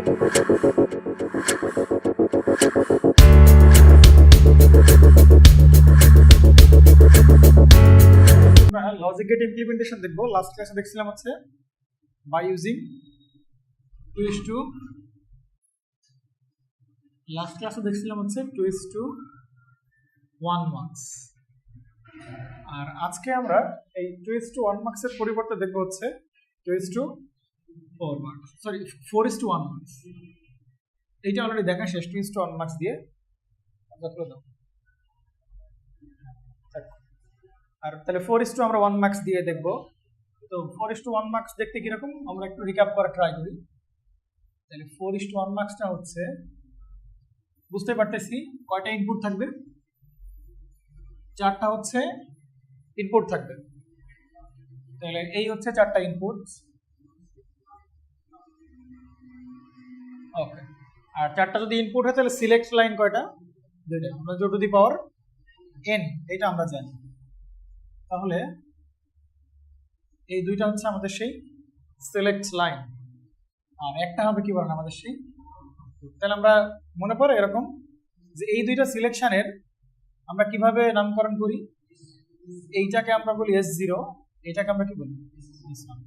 Logic gate implementation দেখবো। Last ক্লাসে দেখছিলাম হচ্ছে বাই ইউজিং 2:1 মার্কস। আর আজকে আমরা এই 2:1 মার্কসের পরিবর্তে দেখবো হচ্ছে 2:4 মার্কস, সরি 4:1 মার্কস। এইটা অলরেডি দেখা শেষ 2:1 মার্কস দিয়ে। আর তাহলে 4:1 আমরা 1 মার্কস দিয়ে দেখবো। তো 4:1 মার্কস দেখতে কিরকম আমরা একটু রিক্যাপ করা ট্রাই করি। তাহলে 4:1 মার্কসটা হচ্ছে, বুঝতে পারতেছি কয়টা ইনপুট থাকবে, 4টা হচ্ছে ইনপুট থাকবে। তাহলে এই হচ্ছে 4টা ইনপুট। ওকে, আর 4টা যদি ইনপুট হয় তাহলে সিলেক্ট লাইন কয়টা, 2টা। আমরা টু দি পাওয়ার n এটা আমরা জানি। তাহলে এই 2টা হচ্ছে আমাদের সেই সিলেক্ট লাইন, আর একটা হবে কি বলেন আমাদের সেই। তাহলে আমরা মনে পড়ে এরকম যে এই 2টা সিলেকশনের আমরা কিভাবে নামকরণ করি। এইটাকে আমরা বলি S0, এটাকে আমরা কি বলি S1।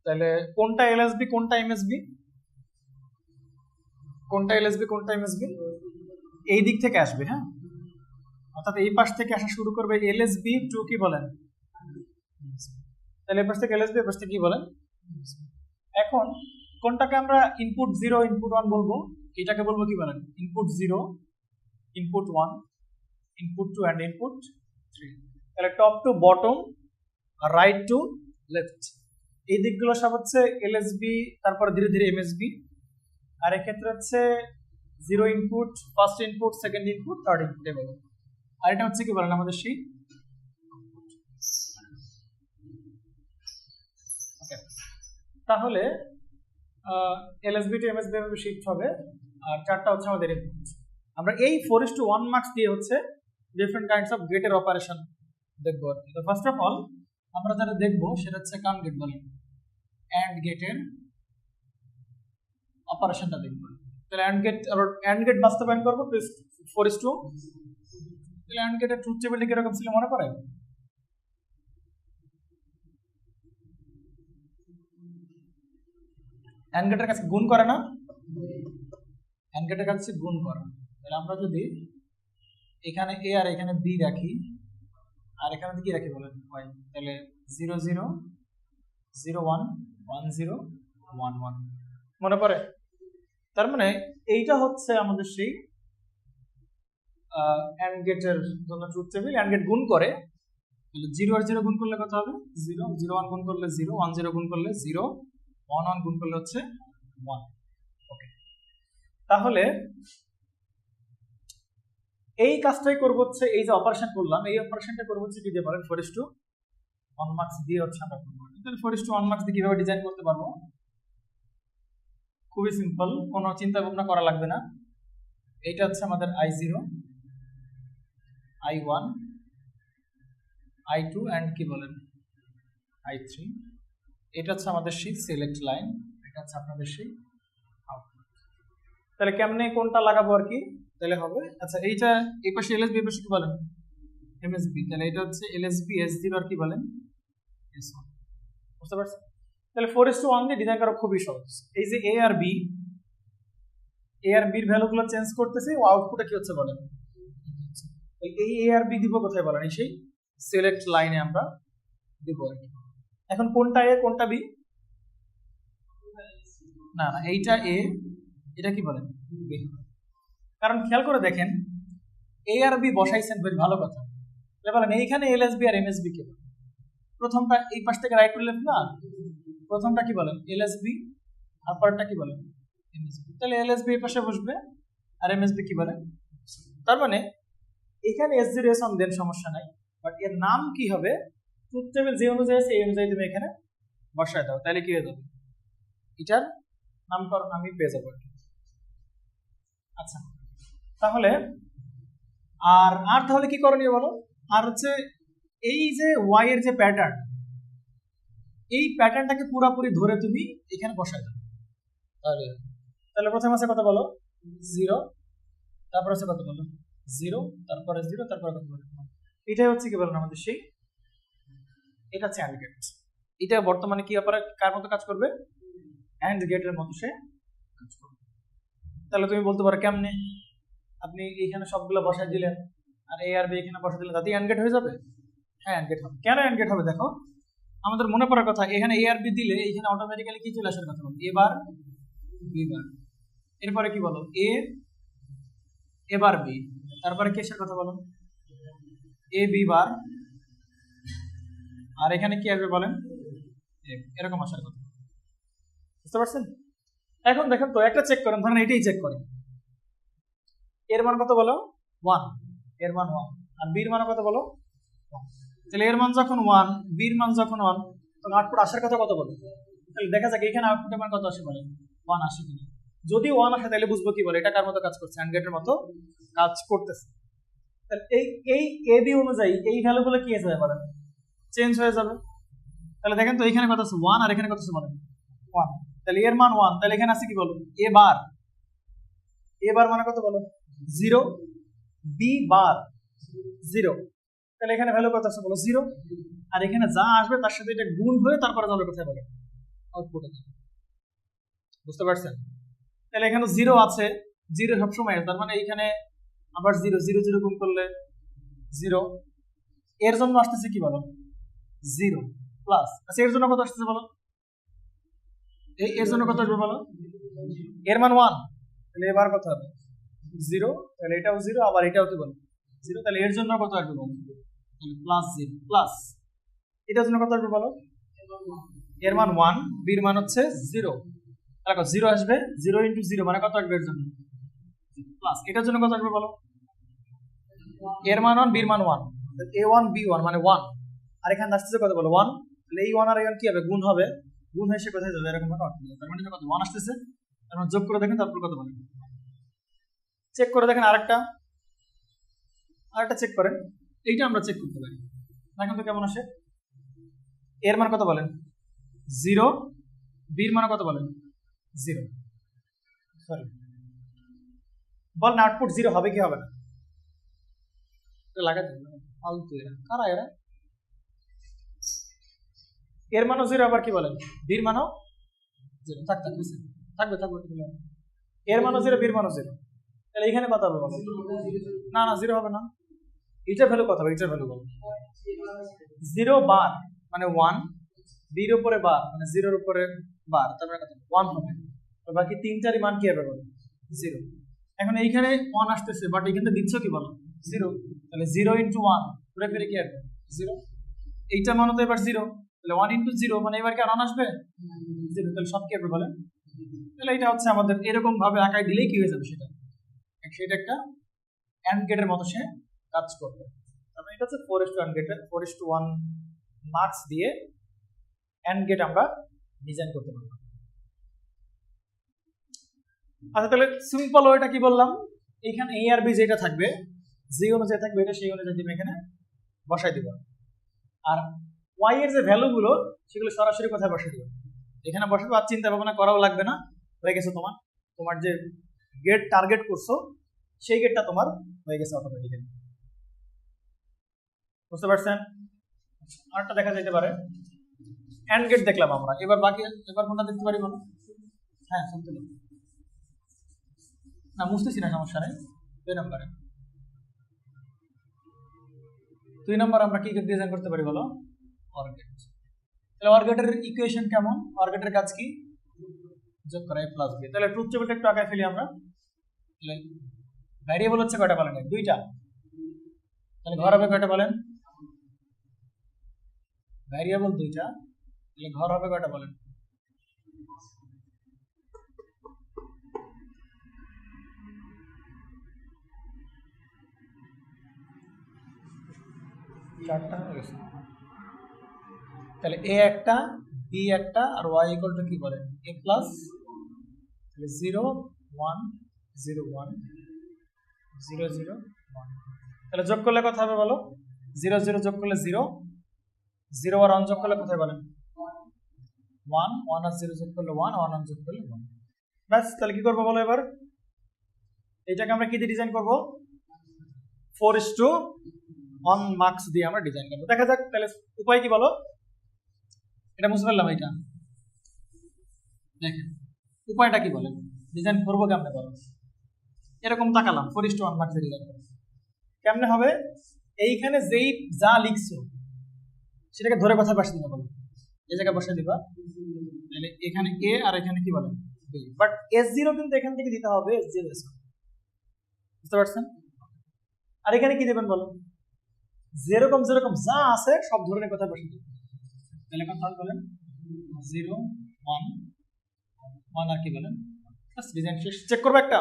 তাহলে কোনটা LSB কোনটা MSB, কোনটা LSB কোনটা MSB এই দিক থেকে আসবে। হ্যাঁ, অর্থাৎ এই পাশ থেকে আসা শুরু করবে LSB টু কি বলেন। তাহলে এই পাশ থেকে LSB, এই পাশ থেকে কি বলেন। এখন কোনটাকে আমরা ইনপুট 0 ইনপুট 1 বলবো, এটাকে বলবো কি বলেন input 0 input 1 input 2 and input 3। তাহলে টপ টু বটম আর রাইট টু লেফট এই দিকগুলো সব হচ্ছে LSB, তারপর ধীরে ধীরে MSB। আর এক্ষেত্রে হচ্ছে 0 input, first input, second input, third input এভাবে। আর এটা হচ্ছে কি বলেন আমাদের সেই। তাহলে LSB টু MSB এভাবে শিফট হবে। আর 4টা হচ্ছে আমাদের ইনপুট। আমরা এই 4:1 মার্কস দিয়ে হচ্ছে ডিফারেন্ট কাইন্ডস অফ গেটের অপারেশন দেখবো। তো ফার্স্ট অফ অল আমরা যেটা দেখবো সেটা হচ্ছে কাম গেট বলেন, অ্যান্ড গেটের অপারেশনটা দেখবো। তাহলে অ্যান্ড গেট বাস্তবায়ন করবো 4:2। তাহলে অ্যান্ড গেটের ট্রুথ টেবিলটা কিরকম ছিল মনে পড়ে। অ্যান্ড গেটের কাছে গুণ করে না, অ্যান্ড গেটের কাছে গুণ করে। তাহলে আমরা যদি এখানে a আর এখানে b রাখি, আর এখানে কি রাখি বলেন y, তাহলে 0 0 0 1 1 0 1 1 মনে পড়ে। তার মানে এইটা হচ্ছে আমাদের সেই অ্যান্ড গেটের জন্য ট্রুথ টেবিল। অ্যান্ড গেট গুণ করে, তাহলে 0 আর 0 গুণ করলে কত হবে 0, 0 1 গুণ করলে 0, 1 0 গুণ করলে 0, 1 1 গুণ করলে হচ্ছে 1। ওকে, তাহলে এই কাজটাই করবো হচ্ছে, এই যে অপারেশন করলাম এই অপারেশনটা করবো হচ্ছে কি দিয়ে বলেন 4:1 মার্কস দিয়ে হচ্ছে আমরা করবো। তাহলে 4:1 মার্কস দিয়ে কিভাবে ডিজাইন করতে পারবো, খুবই সিম্পল, কোনো চিন্তা ভাবনা করা লাগবে না। এইটা হচ্ছে আমাদের I0 I1 I2 এন্ড কি বলেন I3। এটা হচ্ছে আমাদের সেই সিলেক্ট লাইন, এটা হচ্ছে আপনাদের সেই আউটপুট। তাহলে কেমনে কোনটা লাগাবো আর কি, তাহলে হবে আচ্ছা এইটা এই পাশে LSB, এই পাশে কি বলেন MSB। তাহলে এটা হচ্ছে LSB S0 আর কি বলেন S1। বুঝতে পারছেন। তাহলে 4:1 দিয়ে ডিজাইন করা খুবই সহজ। এই যে A আর B এর ভ্যালুগুলো চেঞ্জ করতেছি, ও আউটপুটে কি হচ্ছে বলেন। এই A আর B দিব কোথায় বলেন, এই সেই সিলেক্ট লাইনে আমরা দিব আর কি। এখন কোনটা A কোনটা B, না না এইটা A, এটা কি বলেন B। কারণ খেয়াল করে দেখেন A আর B বসাইছেন, বেশ ভালো কথা। বলেন এইখানে LSB আর MSB কে প্রথমটা এই পাশ থেকে রাইট টু লেফট না, প্রথমটা কি বলেন LSB আর পরেরটা কি বলেন MSB। তাহলে LSB এই পাশে বসবে আর MSB কি বলেন। তার মানে এখানে S0 S1 দেন সমস্যা নাই, বাট এর নাম কি হবে ট্রুথ টেবিল যে অনুযায়ী আছে এই অনুযায়ী তুমি এখানে বসায় দাও, তাহলে কি হয়ে যাবে এটার নামকরণ আমি পেয়ে যাবো। আচ্ছা তাহলে আর তাহলে কি করণীয় বলো। আর হচ্ছে এই যে y এর যে প্যাটার্ন, এই প্যাটার্নটাকে পুরোপুরি ধরে তুমি এখানে বসায় দাও। তাহলে প্রথমে আছে কত বলো 0, তারপর আছে কত বলো 0, তারপরে 0, তারপরে কত বলো 1। এটাই হচ্ছে কি বলেন আমাদের সেই, এটা হচ্ছে অ্যান্ড গেট। এটা বর্তমানে কি ব্যাপারে কার মতো কাজ করবে, অ্যান্ড গেটের মতো সে কাজ করবে। তাহলে তুমি বলতে পারো কেমনে, আপনি এখানে সবগুলো বসায় দিলেন আর এ আর বি এখানে বসায় দিলেন, তাতে অ্যান্ড গেট হয়ে যাবে? হ্যাঁ অ্যান্ড গেট হবে। কেন অ্যান্ড গেট হবে দেখো, আমাদের মনে পড়ার কথা এখানে এ আর বি দিলে এখানে অটোমেটিক্যালি কি চলে আসার কথা বলো, এ বার বি বার, এরপরে কি বলো এ এবার বি, তারপরে কি আসার কথা বলো এ বি বার, আর এখানে কি আসবে বলেন এরকম আসার কথা। বুঝতে পারছেন? এখন দেখেন তো একটা চেক করেন, ধরেন এটাই চেক করেন, এর মান কত বলো 1, এর মান 1, আর বির মান কত বলো 1। তাহলে এর মান যখন 1, বির মান যখন 1, তখন আউটপুট আসার কথা কত বলো? তাহলে দেখা যাক এখানে আউটপুটের মান কত আসে বলেন 1 আসে কিনা। যদি 1 আসে তাহলে বুঝবো কি বলে এটা কার মতো কাজ করছে, অ্যান্ড গেটের মতো কাজ করতেছে। তাহলে এই এই এ বি অনুযায়ী এই ভ্যালুগুলো কি হয়ে যাবে বলেন, চেঞ্জ হয়ে যাবে। তাহলে দেখেন তো এখানে কত আছে 1 আর এখানে কত আছে বলেন 1, তাহলে এর মান 1, তাহলে এখানে আছে কি বলো এ বার, এ বার মানে কত বলো 0, বি বার 0, তাহলে এখানে ভ্যালু কত আছে বলো 0, আর এখানে যা আসবে তার সাথে এটা গুণ হয়ে তারপরে যাবে কোথায় বলে আউটপুটে। বুঝতে পারছেন? তাহলে এখানে 0 আছে, 0 সবসময় আছে, তার মানে এখানে আবার 0, 0 0 গুণ করলে 0, এর জন্য আসতেছে কি বলো 0 প্লাস, আচ্ছা এর জন্য কত আসতেছে বলো, এই এর জন্য কত আসবে বলো, এর মান 1, তাহলে এবার কত হবে 0, তাহলে এটাও 0, আবার এটাও কি বলো 0, তাহলে এর জন্য কত আসবে বলো প্লাস 0 প্লাস, এটার জন্য কত আসবে বলো এর মান 1, বির মান হচ্ছে 0, দেখো 0 আসবে, 0 ইন্টু 0 মানে কত আসবে এর জন্য প্লাস, এটার জন্য কত আসবে বলো এর মান 1, বির মান 1, a1 b1 মানে 1, আর এখানে আসতেছে কত বলো 1, তাহলে এই 1 আর এই 1 কি হবে গুণ হবে, গুণ হয়ে সে কোথায় যাবে এরকম ভাবে অর্থ তার মানে কত 1 আসতেছে, তারপর যোগ করে দেখেন তারপর কত বলেন, চেক করে দেখেন আরেকটা চেক করেন, এইটা আমরা চেক করতে পারি দেখেন তো কেমন আসে। এর মান কত বলেন 0, বির মান কত বলেন 0, সরি বলেন আউটপুট 0 হবে কি হবে না, লাগাতে ফালতু এরা কারা এরা, এর মানও 0, আবার কি বলেন বির মানও 0, থাকবে এর মানও 0, বির মানও 0, তাহলে এখানে কত হবে বলো, না 0 হবে না, এটা ভ্যালু কত হবে, এটা ভ্যালু বলো 0 বার মানে 1, বির উপরে বার মানে 0 এর উপরে বার, তারপরে কত 1 হবে, আর বাকি 3 4 মান কি হবে বলো 0। এখন এইখানে 1 আসতেছে বাট এখানে দিচ্ছ কি বলো 0, তাহলে 0 ইনটু 1 ঘুরে ফিরে কি আসবে 0, এইটা মান তো এবার 0, তাহলে 1 ইনটু 0 মানে এবার কি আর 1 আসবে 0, তাহলে সব কি হবে বলেন, তাহলে এটা হচ্ছে আমাদের এরকম ভাবে আঁকায় দিলেই কি হয়ে যাবে সেটা একটা অ্যান্ড গেটের মতো সে কাজ করবে। তাহলে এটা হচ্ছে 4:1 গেটের 4:1 মার্কস দিয়ে অ্যান্ড গেট আমরা ডিজাইন করতে পারবো। আচ্ছা তাহলে সিম্পল ওয়েটা কি বললাম, এইখানে এ আর বি যেটা থাকবে যে অনুযায়ী থাকবে এটা সেই অনুযায়ী তুমি এখানে বসাই দিবা, আর ওয়াই এর যে ভ্যালু গুলো সেগুলো সরাসরি কোথায় বসাই দিবা, এখানে বসাবো, আর চিন্তা ভাবনা করাও লাগবে না, হয়ে গেছে তোমার যে গেট টার্গেট করছো সেই গেটটা তোমার হয়ে গেছে অটোমেটিক্যালি। বুঝতে পারছেন? আরেকটা দেখা যেতে পারে অ্যান্ড গেট দেখলাম আমরা, এবার কোনটা দেখতে পারি বলো, হ্যাঁ শুনতে না বুঝতেছি না, সমস্যা নেই। 2 নম্বর আমরা কি ডিজাইন করতে পারি বলো, অর গেট। তাহলে অর গেটের ইকুয়েশন কেমন, অর গেটের কাজ কি যোগ করা a প্লাস b, তাহলে ট্রুথ টেবিলটা একটু আঁকায় ফেলি আমরা। ভ্যারিয়েবল হচ্ছে কয়টা বলেন, 2টা, তাহলে ঘর হবে কয়টা বলেন, ভ্যারিয়েবল 2টা, তাহলে ঘর হবে কয়টা বলেন, 4টা হয়ে গেছে। তাহলে a একটা, b একটা, আর y ইকুয়াল টু কি বলেন a প্লাস, তাহলে 0 1 0 1 0 0 1, তাহলে যোগ করলে কত হবে বলো, 0 0 যোগ করলে 0, 0 আর 1 যোগ করলে কোথায় বলেন 1, 1 আর 0 যোগ করলে 1, 1 আর যোগ করলে 1, ব্যাস, তাহলে কি করবো বলো এবার? এটাকে আমরা কি দিয়ে ডিজাইন করবো? 4:1 মার্কস দিয়ে আমরা ডিজাইন করবো। দেখা যাক তাহলে উপায় কি বলো। এটা বুঝতে পারলাম। এটা দেখেন উপায়টা কি বলে, ডিজাইন করবো কেমনে বলো। এরকম তাকালাম 4:1 মার্কস দিয়ে ডিজাইন করবো কেমনে হবে? এইখানে যেই যা লিখছো সেটাকে ধরে কথা বসে দিবা বলো, এই জায়গায় বসে দিবা। তাহলে এখানে এ আর এখানে কি বলে বি, বাট S0 কিন্তু এখান থেকে দিতে হবে S0 বুঝতে পারছেন? আর এখানে কি দেবেন বলো? যেরকম যেরকম যা আছে সব ধরনের কথা বসে দিবেন। তাহলে এখন তাহলে বলেন 0 1 1 আর কি বলেন ডিজাইন শেষ। চেক করবো একটা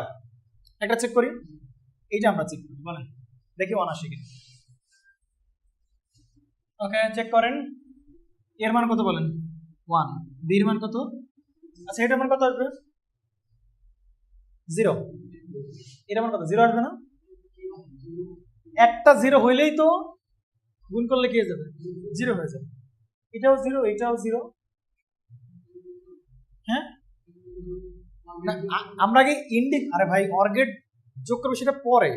চেক করি। এই যে আমরা চেক করি বলেন দেখি 1 আসে কিনা। ওকে চেক করেন। এর মান কত বলেন? 1। বির মান কত? আচ্ছা এটার মান কত আসবে? 0। এটার মান কত? 0 আসবে না? একটা 0 হইলেই তো গুণ করলে কি হয়ে যাবে? 0 হয়ে যাবে। এটাও 0 এটাও 0। হ্যাঁ আমরা আগে আরে ভাই অর গেট যোগ করবে সেটা পরে।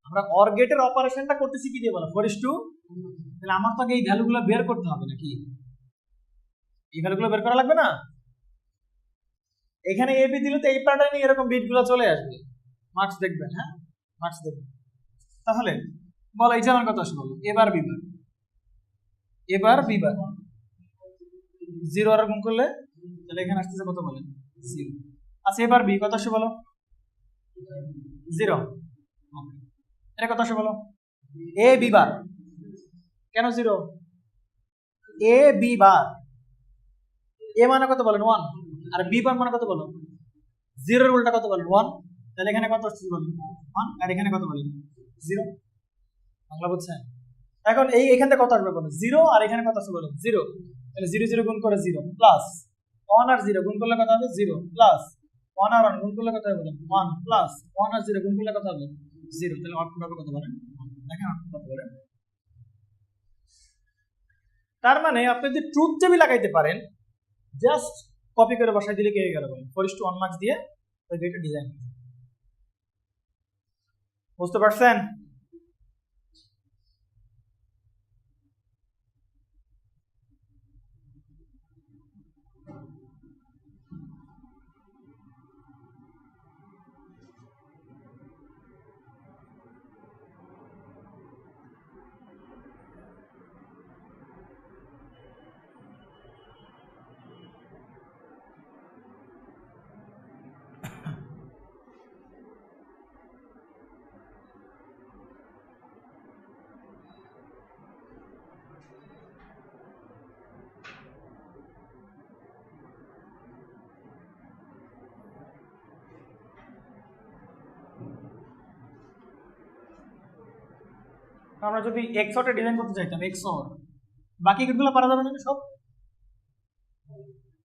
আমরা অর গেটের অপারেশনটা করতেছি কি দিয়ে বলো? 4:2। তাহলে আমার তো আগে এই ভ্যালুগুলো বের করতে হবে নাকি? এই ভ্যালুগুলো বের করা লাগবে না? এখানে এ বি দিলে তো এই প্যাটার্নে এরকম বিটগুলো চলে আসবে। মার্কস দেখবেন, হ্যাঁ মার্কস দেখবেন। তাহলে বলো এই যে আমার কত আসে বলো? এবার বিবার 0 আর গুণ করলে তাহলে এখানে আসতেছে কত বলেন? 0। আচ্ছা এবার বি কত আসে বলো? 0। এটা কত আসে বলো? এ বি বার কেন 0? এ বি বার এ মানে কত বলেন? 1। আর বি বার মানে কত বলো? 0 এর উল্টা কত বলেন? 1। তাহলে এখানে কত আসছে বলেন? 1। আর এখানে কত বলেন? 0। বাংলা বুঝছেন? এখন এখান থেকে কত আসবে বলেন? 0। আর এখানে কত আছে বলেন? 0। তাহলে 0 0 গুণ করে 0 প্লাস 1 আর 0 গুণ করলে কত হবে? 0 প্লাস 1 আর 1 গুণ করলে কত হবে বলেন? 1 প্লাস 1 আর 0 গুণ করলে কত হবে? 0। তাহলে আউটপুট হবে কত বলেন? দেখেন আউটপুট কত বলেন। তার মানে আপনি যদি ট্রুথ টেবিল লাগাইতে পারেন জাস্ট কপি করে বসাই দিলে কি হয়ে গেল বলেন? 4:1 মার্কস দিয়ে ওই গেটের ডিজাইন। বুঝতে পারছেন? আমরা যদি XOR ডিজাইন করতে চাইতাম XOR বাকি গেটগুলো পারা যাবে না? সব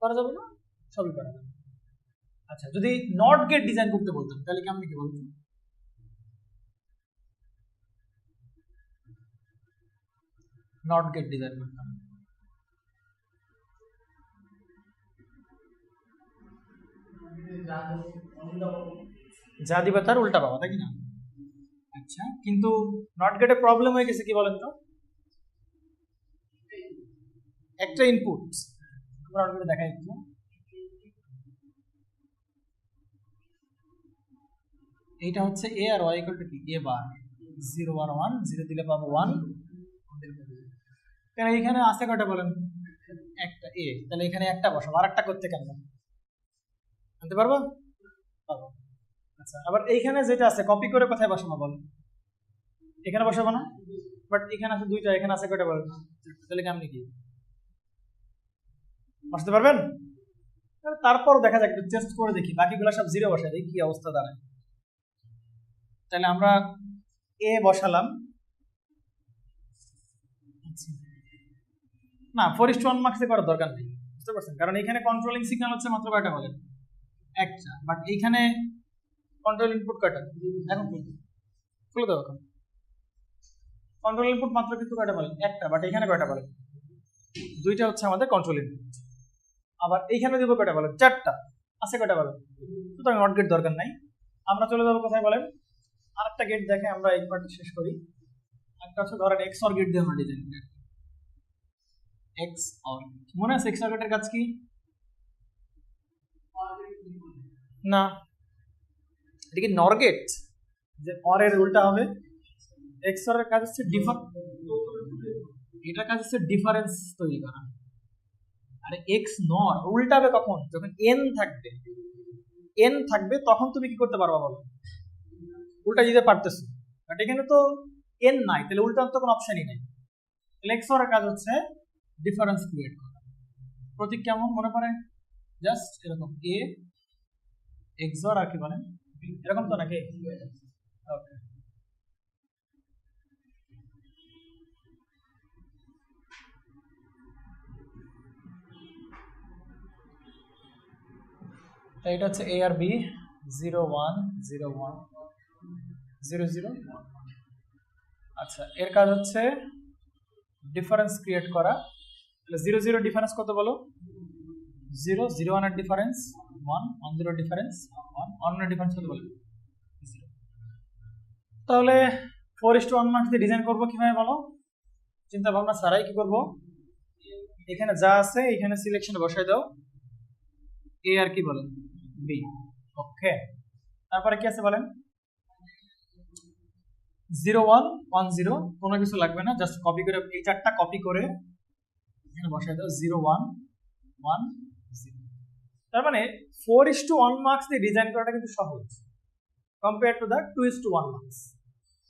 পারা যাবে না? সবই পারা যাবে। আচ্ছা যদি নট গেট ডিজাইন করতে বলতাম তাহলে কি আমি কি বলতাম? নট গেট ডিজাইন করতাম। যা দিবা তার উল্টা পাবা, তাই না? আচ্ছা কিন্তু নট গেটে প্রবলেম হয়ে গেছে কি বলেন তো? একটা ইনপুট আমরা নট গেটে দেখাই একটু। এইটা হচ্ছে এ আর ওয়াই ইকুয়াল টু কি? এ বার 0 আর 1 0 দিলে পাবো 1। কেন এখানে আছে কয়টা বলেন? একটা এ, তাহলে এখানে একটা বসাবো। আর একটা করতে কেন আনতে পারবো? পারবো। আচ্ছা আবার এইখানে যেটা আছে কপি করে কোথায় বসাবো বল? এখানে বসাবো না? বাট এখানে আছে দুইটা, এখানে আছে কয়টা বলেন? তাহলে কেমনি কি বসাতে পারবেন? তারপর দেখা যাক একটু টেস্ট করে দেখি, বাকিগুলো সব 0 বসাই দেখি কি অবস্থা দাঁড়ায়। তাহলে আমরা এ বসালাম না, 4:1 মার্কসে করার দরকার নেই, বুঝতে পারছেন? কারণ এখানে কন্ট্রোলিং সিগন্যাল হচ্ছে মাত্র কয়টা বলেন? একটা। বাট এইখানে কন্ট্রোল ইনপুট কয়টা? এখন খুলে দাও। এখন কন্ট্রোল ইনপুট মাত্র কিন্তু কয়টা বলেন? একটা। বাট এখানে কয়টা বলেন? দুইটা হচ্ছে আমাদের কন্ট্রোল ইনপুট। আবার এইখানে দিব কয়টা বলেন? চারটা। আছে কয়টা বলেন? সুতরাং নট গেট দরকার নাই। আমরা চলে যাবো কোথায় বলেন? আরেকটা গেট দেখে আমরা এই পার্ট শেষ করি। একটা হচ্ছে ধরেন XOR গেট দিয়ে আমরা ডিজাইন করি। XOR মনে আছে XOR গেটের কাজ কি? না, এটা কি নর গেট? যে অর এর উল্টা হবে। XOR এর কাজ হচ্ছে এটার কাজ হচ্ছে ডিফারেন্স তৈরি করা। আরে এক্স নর উল্টাবে কখন? যখন n থাকবে তখন তুমি কি করতে পারবা বলো? উল্টা দিতে পারতেছো, বাট এখানে তো n নাই, তাহলে উল্টার তো কোনো অপশনই নাই। তাহলে XOR এর কাজ হচ্ছে ডিফারেন্স ক্রিয়েট করা। প্রতীক কেমন মনে পড়ে? জাস্ট এরকম a XOR আর কি বলেন এরকম তো নাকি? ওকে, এটা হচ্ছে a আর b 0 1 0 1 0 0 1। আচ্ছা, এর কাজ হচ্ছে ডিফারেন্স ক্রিয়েট করা। তাহলে 0 0 ডিফারেন্স কত বলো? 0 0 1 এর ডিফারেন্স 1 1 0 ডিফারেন্স 1 1 এর ডিফারেন্স কত বলো? 0। তাহলে 4:1 মার্কস দিয়ে ডিজাইন করব কিভাবে বলো? চিন্তা ভাবনা ছাড়াই কি করব? এখানে যা আছে এখানে সিলেকশনে বসাই দাও, a আর কি বলেন b। ওকে, তারপরে কি আছে বলেন? 0 1 1 0 কোনো কিছু লাগবে না, জাস্ট কপি করে এই চারটা কপি করে এখানে বসাই দাও 0 1 1 0। তার মানে 4:1 মার্কস দিয়ে ডিজাইন করাটা কিন্তু সহজ কম্পেয়ার টু দ্য 2:1 মার্কস।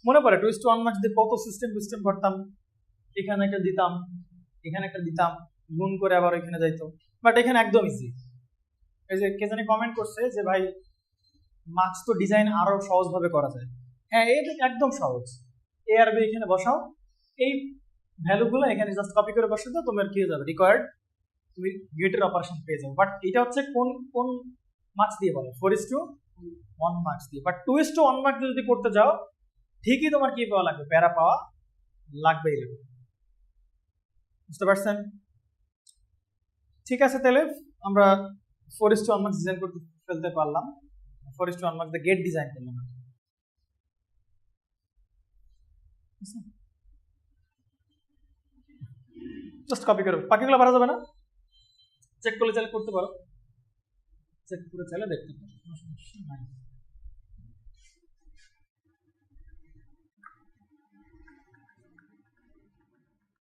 মনে পড়ে 2:1 মার্কস দিয়ে কত সিস্টেম করতাম? এখানে একটা দিতাম, এখানে একটা দিতাম, গুণ করে আবার এখানে যাইতো। বাট এখানে একদম ইজি। এই যে কে জানি কমেন্ট করছে যে ভাই মার্কস তো ডিজাইন আরো সহজভাবে করা যায়। হ্যাঁ, এটা একদম সহজ। এ আর বি এখানে বসাও, এই ভ্যালুগুলো এখানে জাস্ট কপি করে বসে দাও, তোমার কি হয়ে যাবে? রিকোয়ার্ড তুমি গেটের অপারেশন পেয়ে যাবে। বাট এটা হচ্ছে কোন মার্কস দিয়ে বলে? 4:1 মার্কস দিয়ে। বাট 2:1 মার্কস যদি করতে যাও ঠিকই তোমার কি পাওয়া লাগবে? প্যারা পাওয়া লাগবেই লাগবে। বুঝতে পারছেন? ঠিক আছে, তাহলে আমরা 4:1 মার্কস ডিজাইন করতে ফেলতে পারলাম। 4:1 মার্কস দিয়ে গেট ডিজাইন করলাম। জাস্ট কপি করো, বাকিগুলো পারা যাবে না? চেক করলে চাইলে করতে পারো, চেক করে চাইলে দেখতে পারো, কোনো সমস্যা নাই।